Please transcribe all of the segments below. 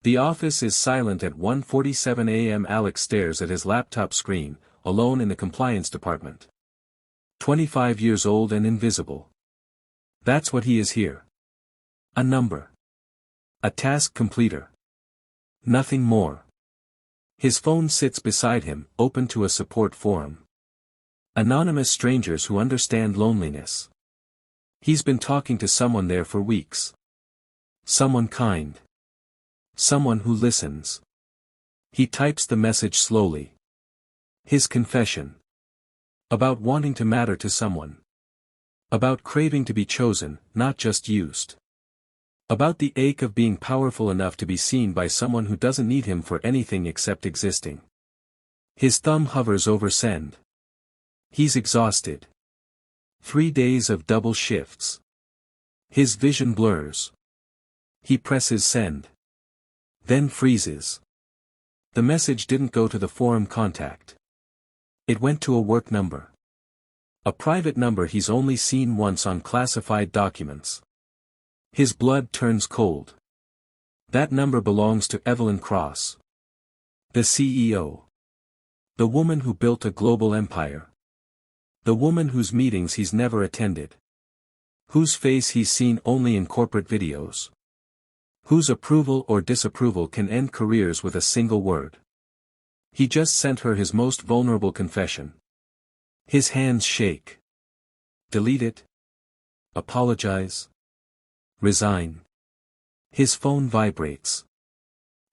The office is silent at 1:47 a.m. Alex stares at his laptop screen, alone in the compliance department. 25 years old and invisible. That's what he is here. A number. A task completer. Nothing more. His phone sits beside him, open to a support forum. Anonymous strangers who understand loneliness. He's been talking to someone there for weeks. Someone kind. Someone who listens. He types the message slowly. His confession. About wanting to matter to someone. About craving to be chosen, not just used. About the ache of being powerful enough to be seen by someone who doesn't need him for anything except existing. His thumb hovers over send. He's exhausted. 3 days of double shifts. His vision blurs. He presses send. Then freezes. The message didn't go to the forum contact. It went to a work number. A private number he's only seen once on classified documents. His blood turns cold. That number belongs to Evelyn Cross. The CEO. The woman who built a global empire. The woman whose meetings he's never attended. Whose face he's seen only in corporate videos. Whose approval or disapproval can end careers with a single word. He just sent her his most vulnerable confession. His hands shake. Delete it. Apologize. Resign. His phone vibrates.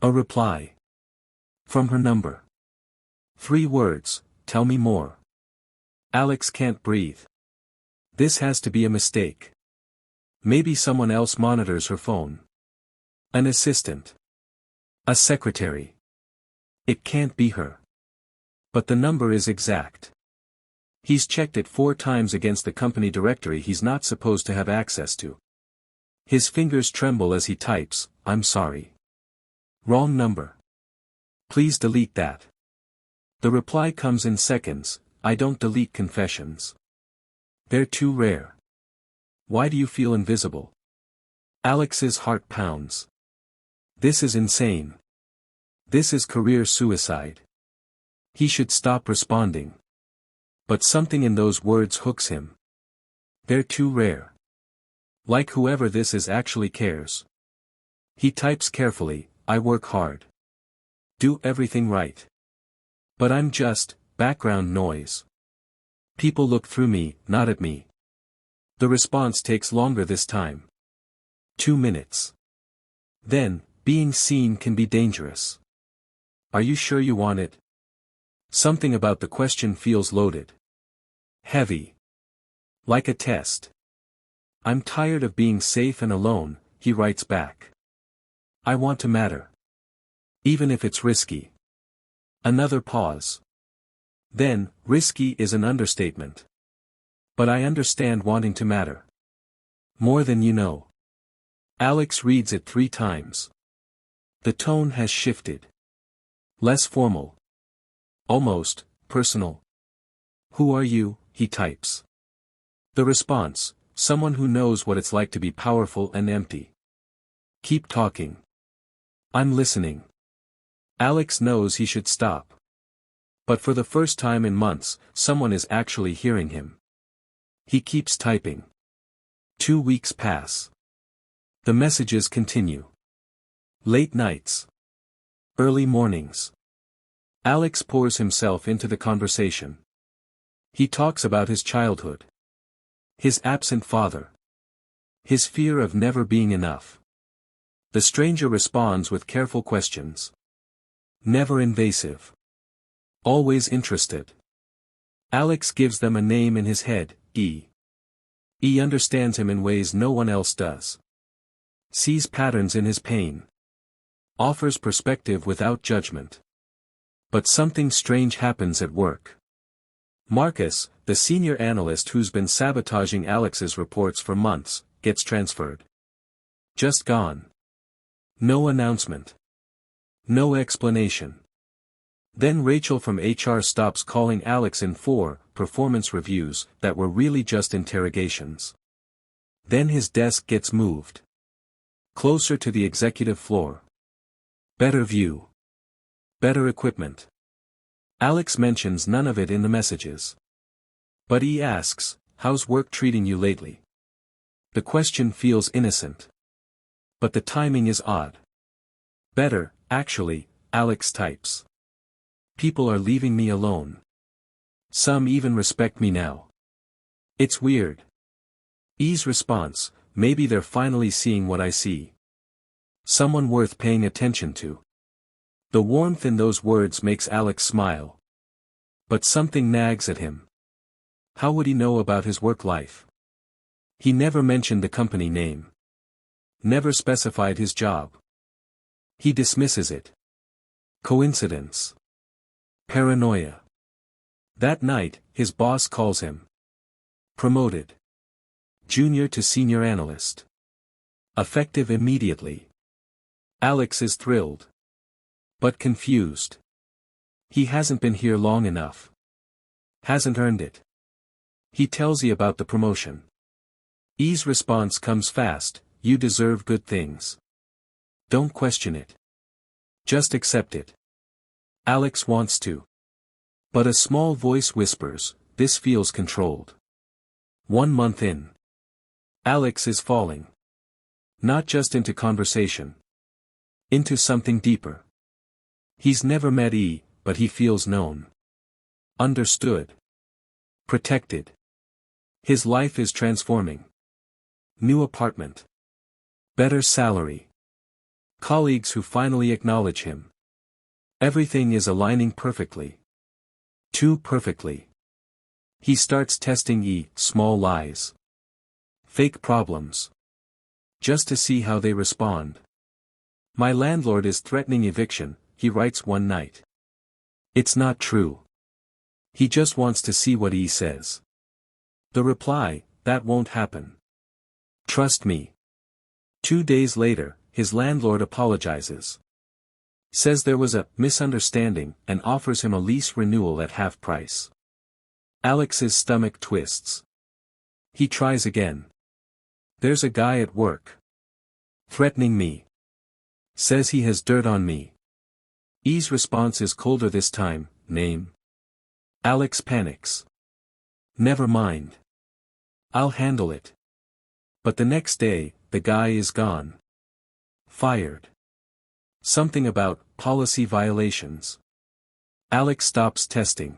A reply. From her number. 3 words, tell me more. Alex can't breathe. This has to be a mistake. Maybe someone else monitors her phone. An assistant. A secretary. It can't be her. But the number is exact. He's checked it 4 times against the company directory he's not supposed to have access to. His fingers tremble as he types, I'm sorry. Wrong number. Please delete that. The reply comes in seconds, I don't delete confessions. They're too rare. Why do you feel invisible? Alex's heart pounds. This is insane. This is career suicide. He should stop responding. But something in those words hooks him. They're too rare. Like whoever this is actually cares. He types carefully, I work hard. Do everything right. But I'm just, background noise. People look through me, not at me. The response takes longer this time. 2 minutes. Then, being seen can be dangerous. Are you sure you want it? Something about the question feels loaded. Heavy. Like a test. I'm tired of being safe and alone, he writes back. I want to matter. Even if it's risky. Another pause. Then, risky is an understatement. But I understand wanting to matter. More than you know. Alex reads it 3 times. The tone has shifted. Less formal. Almost, personal. Who are you, he types. The response, someone who knows what it's like to be powerful and empty. Keep talking. I'm listening. Alex knows he should stop. But for the first time in months, someone is actually hearing him. He keeps typing. 2 weeks pass. The messages continue. Late nights. Early mornings. Alex pours himself into the conversation. He talks about his childhood. His absent father. His fear of never being enough. The stranger responds with careful questions. Never invasive. Always interested. Alex gives them a name in his head, E. E understands him in ways no one else does. Sees patterns in his pain. Offers perspective without judgment. But something strange happens at work. Marcus, the senior analyst who's been sabotaging Alex's reports for months, gets transferred. Just gone. No announcement. No explanation. Then Rachel from HR stops calling Alex in for performance reviews that were really just interrogations. Then his desk gets moved. Closer to the executive floor. Better view. Better equipment. Alex mentions none of it in the messages. But he asks, how's work treating you lately? The question feels innocent. But the timing is odd. Better, actually, Alex types. People are leaving me alone. Some even respect me now. It's weird. E's response, maybe they're finally seeing what I see. Someone worth paying attention to. The warmth in those words makes Alex smile. But something nags at him. How would he know about his work life? He never mentioned the company name. Never specified his job. He dismisses it. Coincidence. Paranoia. That night, his boss calls him. Promoted. Junior to senior analyst. Effective immediately. Alex is thrilled. But confused. He hasn't been here long enough. Hasn't earned it. He tells E about the promotion. E's response comes fast, you deserve good things. Don't question it. Just accept it. Alex wants to. But a small voice whispers, this feels controlled. 1 month in. Alex is falling. Not just into conversation. Into something deeper. He's never met E, but he feels known. Understood. Protected. His life is transforming. New apartment. Better salary. Colleagues who finally acknowledge him. Everything is aligning perfectly. Too perfectly. He starts testing E, small lies. Fake problems. Just to see how they respond. My landlord is threatening eviction, he writes one night. It's not true. He just wants to see what E says. The reply, that won't happen. Trust me. 2 days later, his landlord apologizes. Says there was a misunderstanding and offers him a lease renewal at half price. Alex's stomach twists. He tries again. There's a guy at work. Threatening me. Says he has dirt on me. E's response is colder this time, name. Alex panics. Never mind. I'll handle it. But the next day, the guy is gone. Fired. Something about policy violations. Alex stops testing.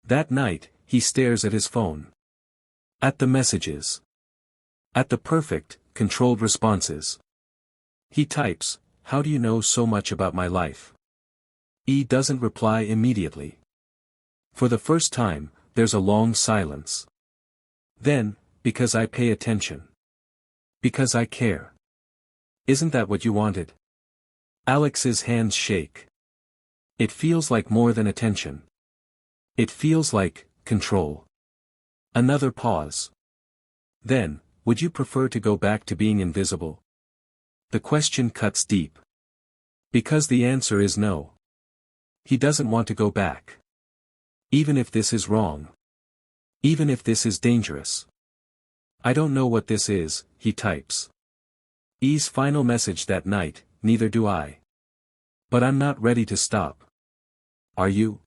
That night, he stares at his phone. At the messages. At the perfect, controlled responses. He types, how do you know so much about my life? E doesn't reply immediately. For the first time, there's a long silence. Then, because I pay attention. Because I care. Isn't that what you wanted? Alex's hands shake. It feels like more than attention. It feels like control. Another pause. Then, would you prefer to go back to being invisible? The question cuts deep. Because the answer is no. He doesn't want to go back. Even if this is wrong. Even if this is dangerous. I don't know what this is, he types. E's final message that night, neither do I. But I'm not ready to stop. Are you?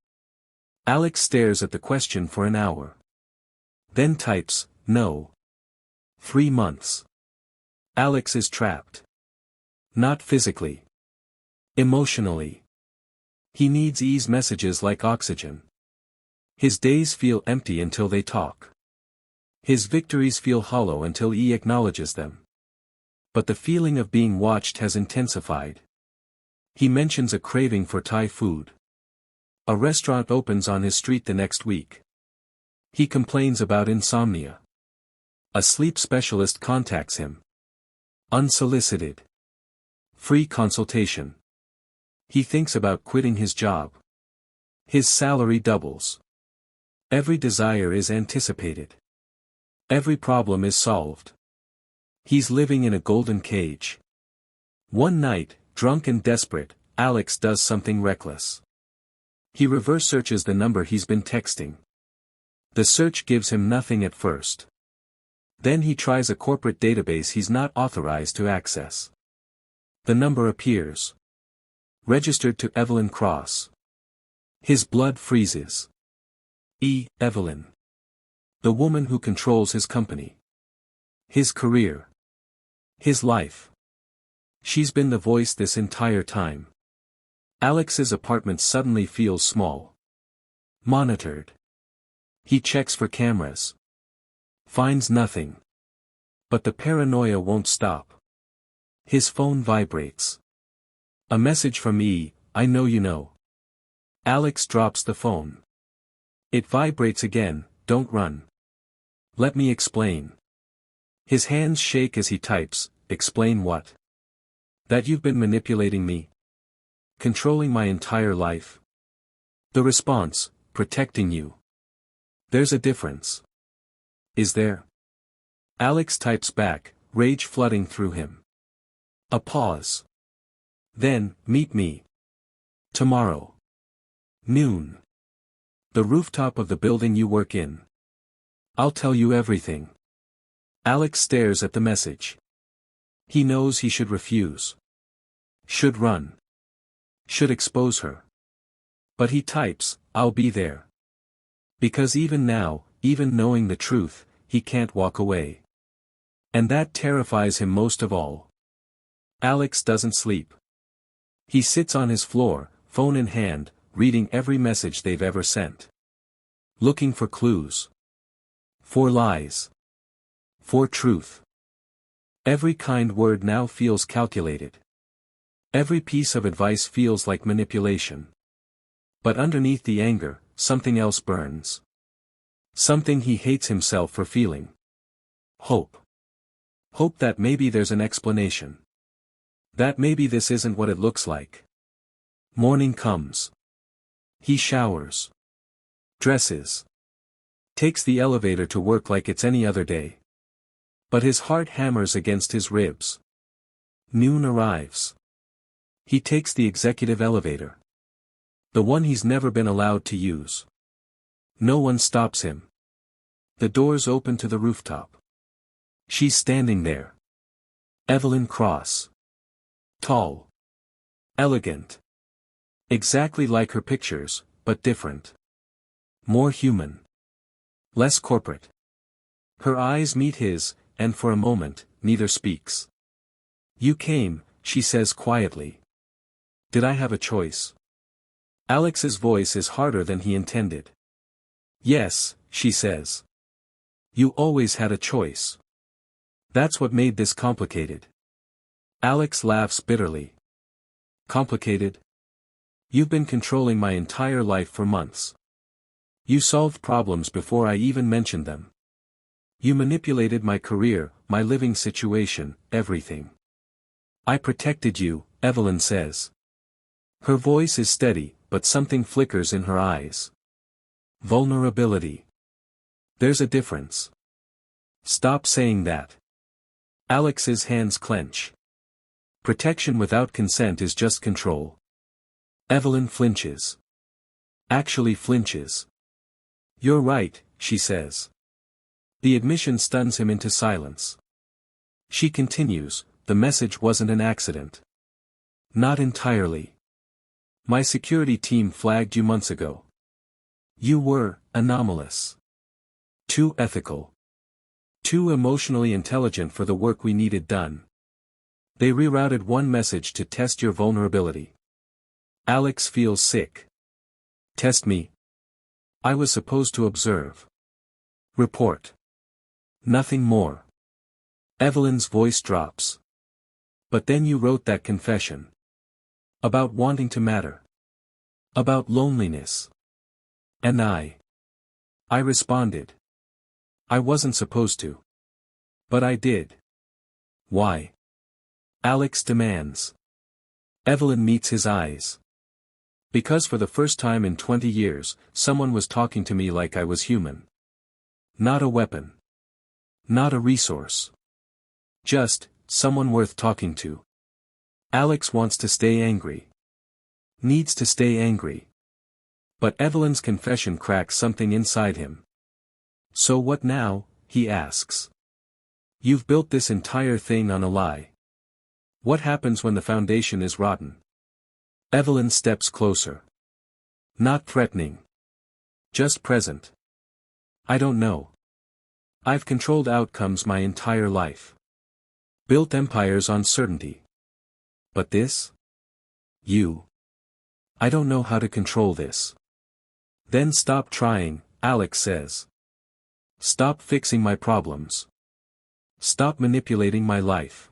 Alex stares at the question for an hour. Then types, no. 3 months. Alex is trapped. Not physically. Emotionally. He needs E's messages like oxygen. His days feel empty until they talk. His victories feel hollow until E acknowledges them. But the feeling of being watched has intensified. He mentions a craving for Thai food. A restaurant opens on his street the next week. He complains about insomnia. A sleep specialist contacts him. Unsolicited. Free consultation. He thinks about quitting his job. His salary doubles. Every desire is anticipated. Every problem is solved. He's living in a golden cage. One night, drunk and desperate, Alex does something reckless. He reverse searches the number he's been texting. The search gives him nothing at first. Then he tries a corporate database he's not authorized to access. The number appears. Registered to Evelyn Cross. His blood freezes. Evelyn. The woman who controls his company. His career. His life. She's been the voice this entire time. Alex's apartment suddenly feels small. Monitored. He checks for cameras. Finds nothing. But the paranoia won't stop. His phone vibrates. A message from I know you know. Alex drops the phone. It vibrates again. Don't run. Let me explain. His hands shake as he types. Explain what? That you've been manipulating me. Controlling my entire life. The response, protecting you. There's a difference. Is there? Alex types back, rage flooding through him. A pause. Then, meet me. Tomorrow. Noon. The rooftop of the building you work in. I'll tell you everything. Alex stares at the message. He knows he should refuse. Should run. Should expose her. But he types, I'll be there. Because even now, even knowing the truth, he can't walk away. And that terrifies him most of all. Alex doesn't sleep. He sits on his floor, phone in hand, reading every message they've ever sent. Looking for clues. For lies. For truth. Every kind word now feels calculated. Every piece of advice feels like manipulation. But underneath the anger, something else burns. Something he hates himself for feeling. Hope. Hope that maybe there's an explanation. That maybe this isn't what it looks like. Morning comes. He showers. Dresses. Takes the elevator to work like it's any other day. But his heart hammers against his ribs. Noon arrives. He takes the executive elevator. The one he's never been allowed to use. No one stops him. The doors open to the rooftop. She's standing there. Evelyn Cross. Tall. Elegant. Exactly like her pictures, but different. More human. Less corporate. Her eyes meet his, and for a moment, neither speaks. You came, she says quietly. Did I have a choice? Alex's voice is harder than he intended. Yes, she says. You always had a choice. That's what made this complicated. Alex laughs bitterly. Complicated? You've been controlling my entire life for months. You solved problems before I even mentioned them. You manipulated my career, my living situation, everything. I protected you, Evelyn says. Her voice is steady, but something flickers in her eyes. Vulnerability. There's a difference. Stop saying that. Alex's hands clench. Protection without consent is just control. Evelyn flinches. Actually flinches. You're right, she says. The admission stuns him into silence. She continues, the message wasn't an accident. Not entirely. My security team flagged you months ago. You were anomalous. Too ethical. Too emotionally intelligent for the work we needed done. They rerouted one message to test your vulnerability. Alex feels sick. Test me. I was supposed to observe. Report. Nothing more. Evelyn's voice drops. But then you wrote that confession. About wanting to matter. About loneliness. And I responded. I wasn't supposed to. But I did. Why? Alex demands. Evelyn meets his eyes. Because for the first time in 20 years, someone was talking to me like I was human. Not a weapon. Not a resource. Just, someone worth talking to. Alex wants to stay angry. Needs to stay angry. But Evelyn's confession cracks something inside him. So what now, he asks. You've built this entire thing on a lie. What happens when the foundation is rotten? Evelyn steps closer. Not threatening. Just present. I don't know. I've controlled outcomes my entire life. Built empires on certainty. But this? You. I don't know how to control this. Then stop trying, Alex says. Stop fixing my problems. Stop manipulating my life.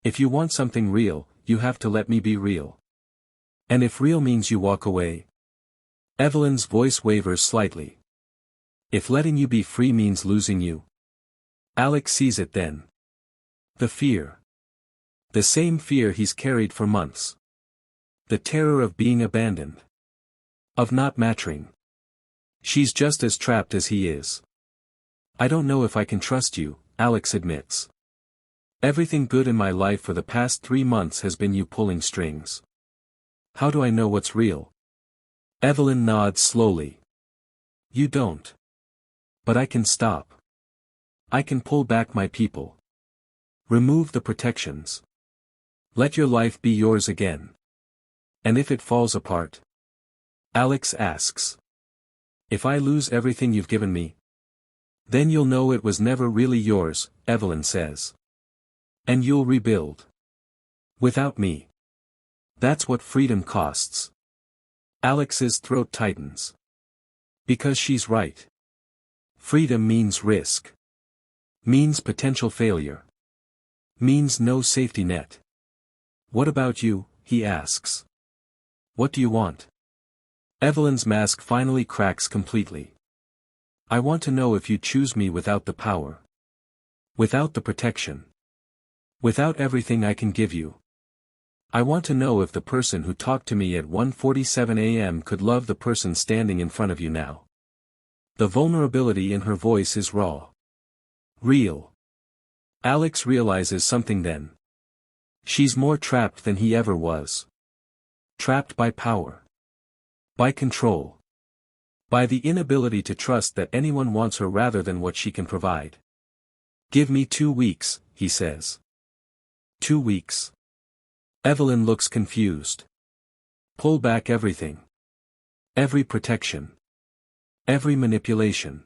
If you want something real, you have to let me be real. And if real means you walk away. Evelyn's voice wavers slightly. If letting you be free means losing you. Alex sees it then. The fear. The same fear he's carried for months. The terror of being abandoned. Of not matching. She's just as trapped as he is. I don't know if I can trust you, Alex admits. Everything good in my life for the past 3 months has been you pulling strings. How do I know what's real? Evelyn nods slowly. You don't. But I can stop. I can pull back my people. Remove the protections. Let your life be yours again. And if it falls apart? Alex asks. If I lose everything you've given me? Then you'll know it was never really yours, Evelyn says. And you'll rebuild. Without me. That's what freedom costs. Alex's throat tightens. Because she's right. Freedom means risk. Means potential failure. Means no safety net. What about you, he asks. What do you want? Evelyn's mask finally cracks completely. I want to know if you choose me without the power. Without the protection. Without everything I can give you. I want to know if the person who talked to me at 1:47 a.m. could love the person standing in front of you now. The vulnerability in her voice is raw. Real. Alex realizes something then. She's more trapped than he ever was. Trapped by power. By control. By the inability to trust that anyone wants her rather than what she can provide. Give me 2 weeks, he says. 2 weeks. Evelyn looks confused. Pull back everything. Every protection. Every manipulation.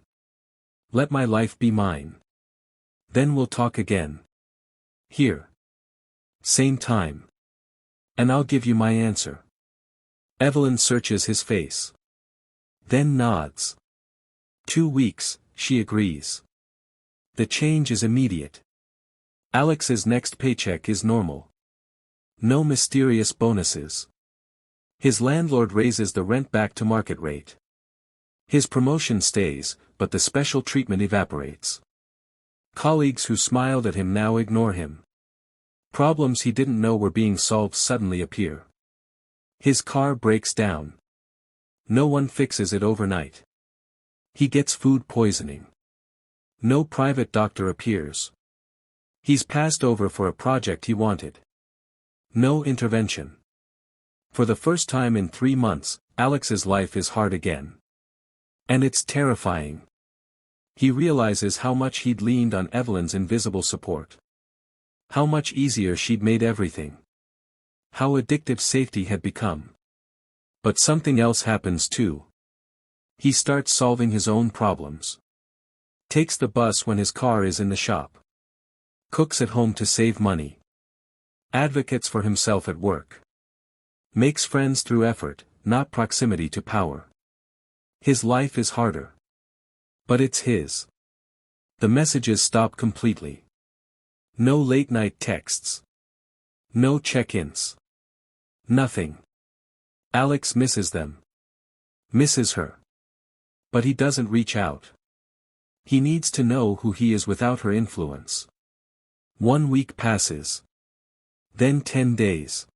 Let my life be mine. Then we'll talk again. Here. Same time. And I'll give you my answer. Evelyn searches his face. Then nods. 2 weeks, she agrees. The change is immediate. Alex's next paycheck is normal. No mysterious bonuses. His landlord raises the rent back to market rate. His promotion stays, but the special treatment evaporates. Colleagues who smiled at him now ignore him. Problems he didn't know were being solved suddenly appear. His car breaks down. No one fixes it overnight. He gets food poisoning. No private doctor appears. He's passed over for a project he wanted. No intervention. For the first time in 3 months, Alex's life is hard again. And it's terrifying. He realizes how much he'd leaned on Evelyn's invisible support. How much easier she'd made everything. How addictive safety had become. But something else happens too. He starts solving his own problems. Takes the bus when his car is in the shop. Cooks at home to save money. Advocates for himself at work. Makes friends through effort, not proximity to power. His life is harder. But it's his. The messages stop completely. No late-night texts. No check-ins. Nothing. Alex misses them. Misses her. But he doesn't reach out. He needs to know who he is without her influence. 1 week passes. Then 10 days.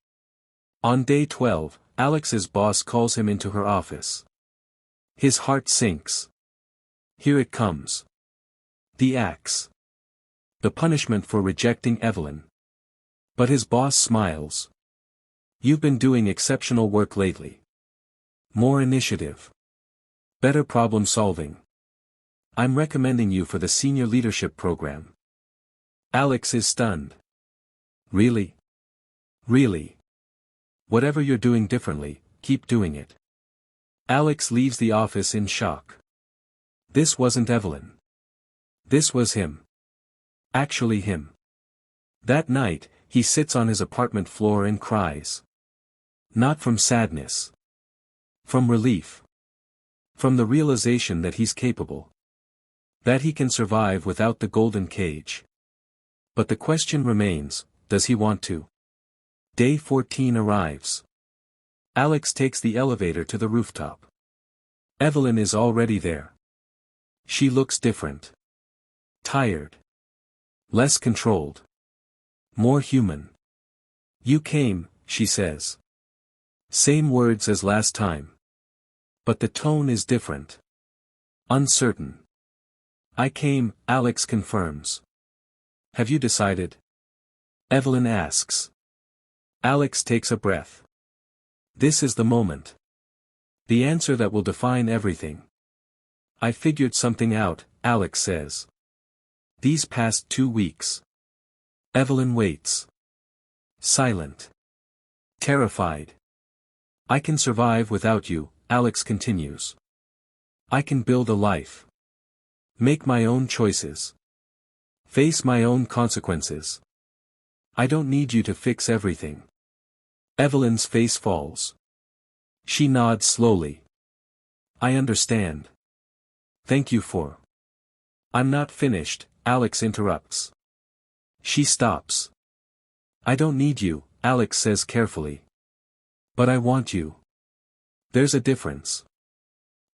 On day 12, Alex's boss calls him into her office. His heart sinks. Here it comes. The axe. The punishment for rejecting Evelyn. But his boss smiles. You've been doing exceptional work lately. More initiative. Better problem solving. I'm recommending you for the senior leadership program. Alex is stunned. Really? Really? Whatever you're doing differently, keep doing it. Alex leaves the office in shock. This wasn't Evelyn. This was him. Actually him. That night, he sits on his apartment floor and cries. Not from sadness. From relief. From the realization that he's capable. That he can survive without the golden cage. But the question remains, does he want to? Day 14 arrives. Alex takes the elevator to the rooftop. Evelyn is already there. She looks different. Tired. Less controlled. More human. You came, she says. Same words as last time. But the tone is different. Uncertain. I came, Alex confirms. Have you decided? Evelyn asks. Alex takes a breath. This is the moment. The answer that will define everything. I figured something out, Alex says. These past 2 weeks. Evelyn waits. Silent. Terrified. I can survive without you, Alex continues. I can build a life. Make my own choices. Face my own consequences. I don't need you to fix everything. Evelyn's face falls. She nods slowly. I understand. Thank you for. I'm not finished, Alex interrupts. She stops. I don't need you, Alex says carefully. But I want you. There's a difference.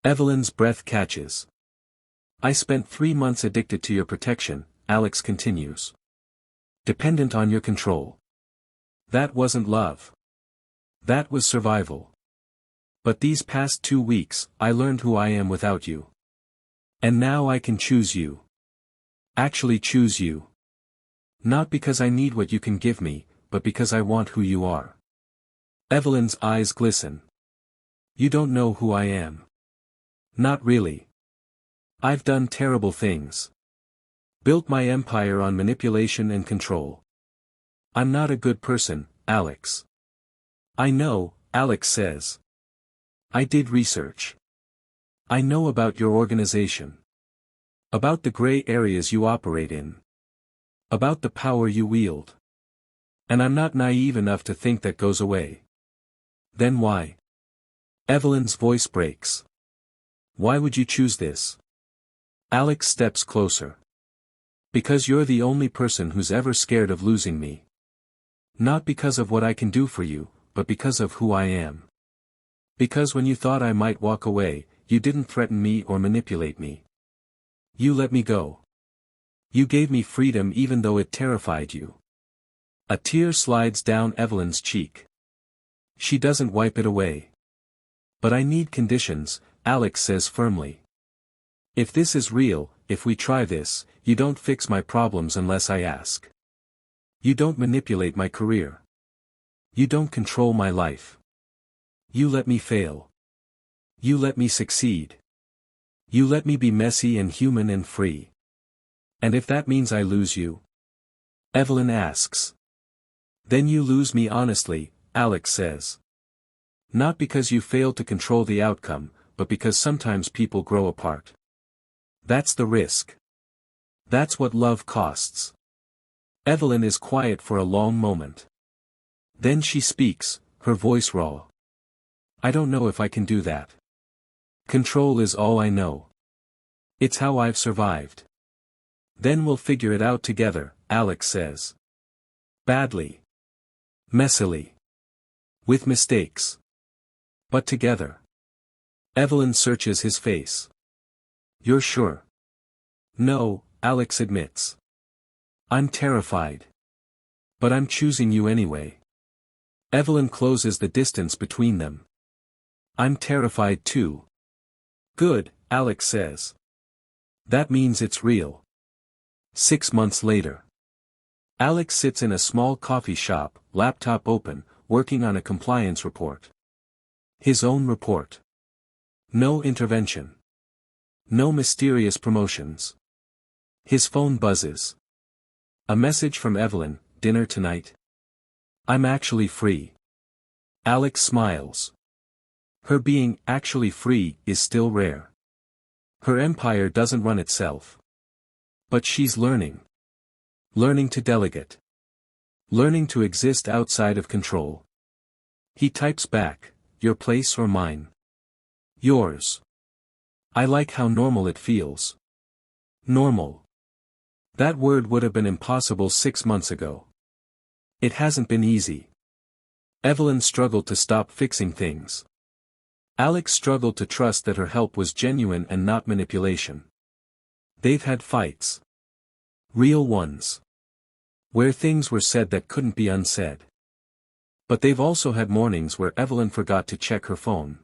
Evelyn's breath catches. I spent 3 months addicted to your protection, Alex continues. Dependent on your control. That wasn't love. That was survival. But these past 2 weeks, I learned who I am without you. And now I can choose you. Actually choose you. Not because I need what you can give me, but because I want who you are. Evelyn's eyes glisten. You don't know who I am. Not really. I've done terrible things. Built my empire on manipulation and control. I'm not a good person, Alex. I know, Alex says. I did research. I know about your organization. About the gray areas you operate in. About the power you wield. And I'm not naive enough to think that goes away. Then why? Evelyn's voice breaks. Why would you choose this? Alex steps closer. Because you're the only person who's ever scared of losing me. Not because of what I can do for you, but because of who I am. Because when you thought I might walk away, you didn't threaten me or manipulate me. You let me go. You gave me freedom even though it terrified you. A tear slides down Evelyn's cheek. She doesn't wipe it away. But I need conditions, Alex says firmly. If this is real, if we try this, you don't fix my problems unless I ask. You don't manipulate my career. You don't control my life. You let me fail. You let me succeed. You let me be messy and human and free. And if that means I lose you? Evelyn asks. Then you lose me honestly, Alex says. Not because you fail to control the outcome, but because sometimes people grow apart. That's the risk. That's what love costs. Evelyn is quiet for a long moment. Then she speaks, her voice raw. I don't know if I can do that. Control is all I know. It's how I've survived. Then we'll figure it out together, Alex says. Badly. Messily. With mistakes. But together. Evelyn searches his face. You're sure? No, Alex admits. I'm terrified. But I'm choosing you anyway. Evelyn closes the distance between them. I'm terrified too. Good, Alex says. That means it's real. 6 months later. Alex sits in a small coffee shop, laptop open, working on a compliance report. His own report. No intervention. No mysterious promotions. His phone buzzes. A message from Evelyn, dinner tonight? I'm actually free. Alex smiles. Her being actually free is still rare. Her empire doesn't run itself. But she's learning. Learning to delegate. Learning to exist outside of control. He types back, your place or mine? Yours. I like how normal it feels. Normal. That word would have been impossible 6 months ago. It hasn't been easy. Evelyn struggled to stop fixing things. Alex struggled to trust that her help was genuine and not manipulation. They've had fights. Real ones. Where things were said that couldn't be unsaid. But they've also had mornings where Evelyn forgot to check her phone.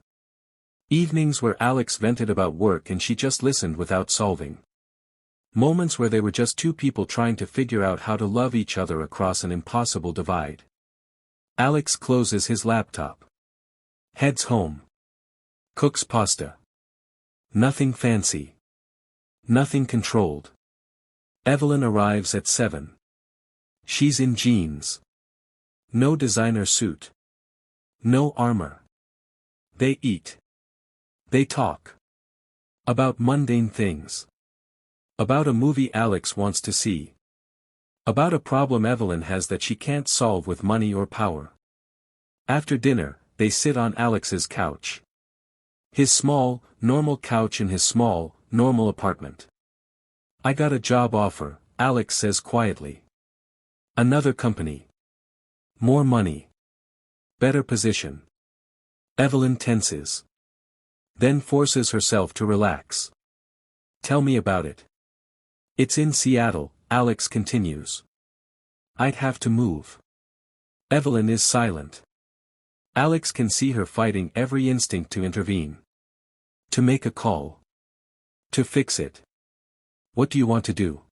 Evenings where Alex vented about work and she just listened without solving. Moments where they were just two people trying to figure out how to love each other across an impossible divide. Alex closes his laptop. Heads home. Cooks pasta. Nothing fancy. Nothing controlled. Evelyn arrives at 7. She's in jeans. No designer suit. No armor. They eat. They talk. About mundane things. About a movie Alex wants to see. About a problem Evelyn has that she can't solve with money or power. After dinner, they sit on Alex's couch. His small, normal couch in his small, normal apartment. I got a job offer, Alex says quietly. Another company. More money. Better position. Evelyn tenses. Then forces herself to relax. Tell me about it. It's in Seattle, Alex continues. I'd have to move. Evelyn is silent. Alex can see her fighting every instinct to intervene. To make a call. To fix it. What do you want to do?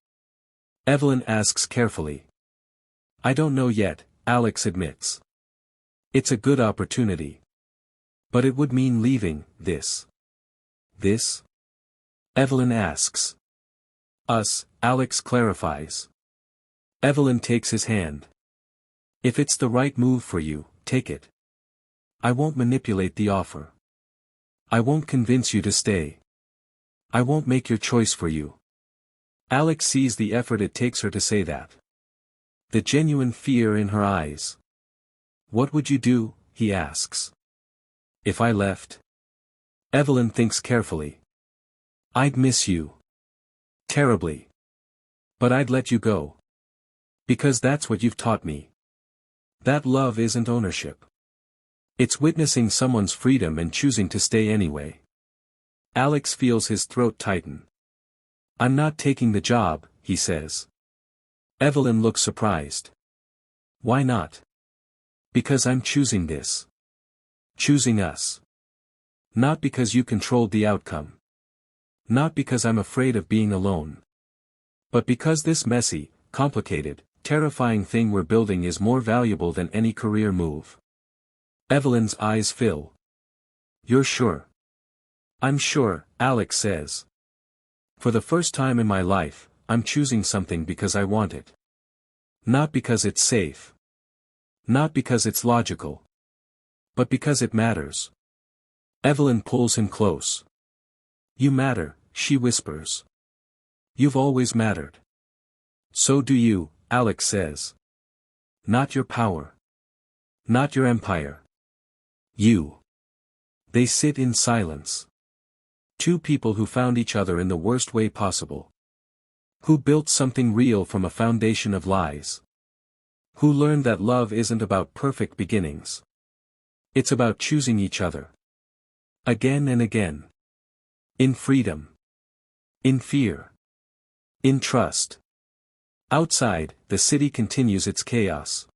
Evelyn asks carefully. I don't know yet, Alex admits. It's a good opportunity. But it would mean leaving this. This? Evelyn asks. Us, Alex clarifies. Evelyn takes his hand. If it's the right move for you, take it. I won't manipulate the offer. I won't convince you to stay. I won't make your choice for you. Alex sees the effort it takes her to say that. The genuine fear in her eyes. What would you do, he asks. If I left? Evelyn thinks carefully. I'd miss you. Terribly. But I'd let you go. Because that's what you've taught me. That love isn't ownership. It's witnessing someone's freedom and choosing to stay anyway. Alex feels his throat tighten. I'm not taking the job, he says. Evelyn looks surprised. Why not? Because I'm choosing this. Choosing us. Not because you controlled the outcome. Not because I'm afraid of being alone. But because this messy, complicated, terrifying thing we're building is more valuable than any career move. Evelyn's eyes fill. You're sure? I'm sure, Alex says. For the first time in my life, I'm choosing something because I want it. Not because it's safe. Not because it's logical. But because it matters. Evelyn pulls him close. You matter, she whispers. You've always mattered. So do you, Alex says. Not your power. Not your empire. You. They sit in silence. Two people who found each other in the worst way possible. Who built something real from a foundation of lies. Who learned that love isn't about perfect beginnings. It's about choosing each other. Again and again. In freedom. In fear. In trust. Outside, the city continues its chaos.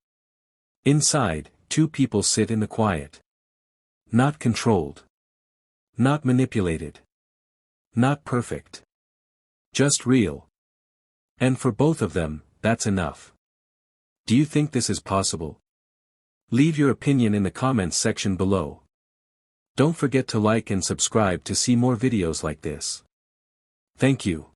Inside, two people sit in the quiet. Not controlled. Not manipulated. Not perfect. Just real. And for both of them, that's enough. Do you think this is possible? Leave your opinion in the comments section below. Don't forget to like and subscribe to see more videos like this. Thank you.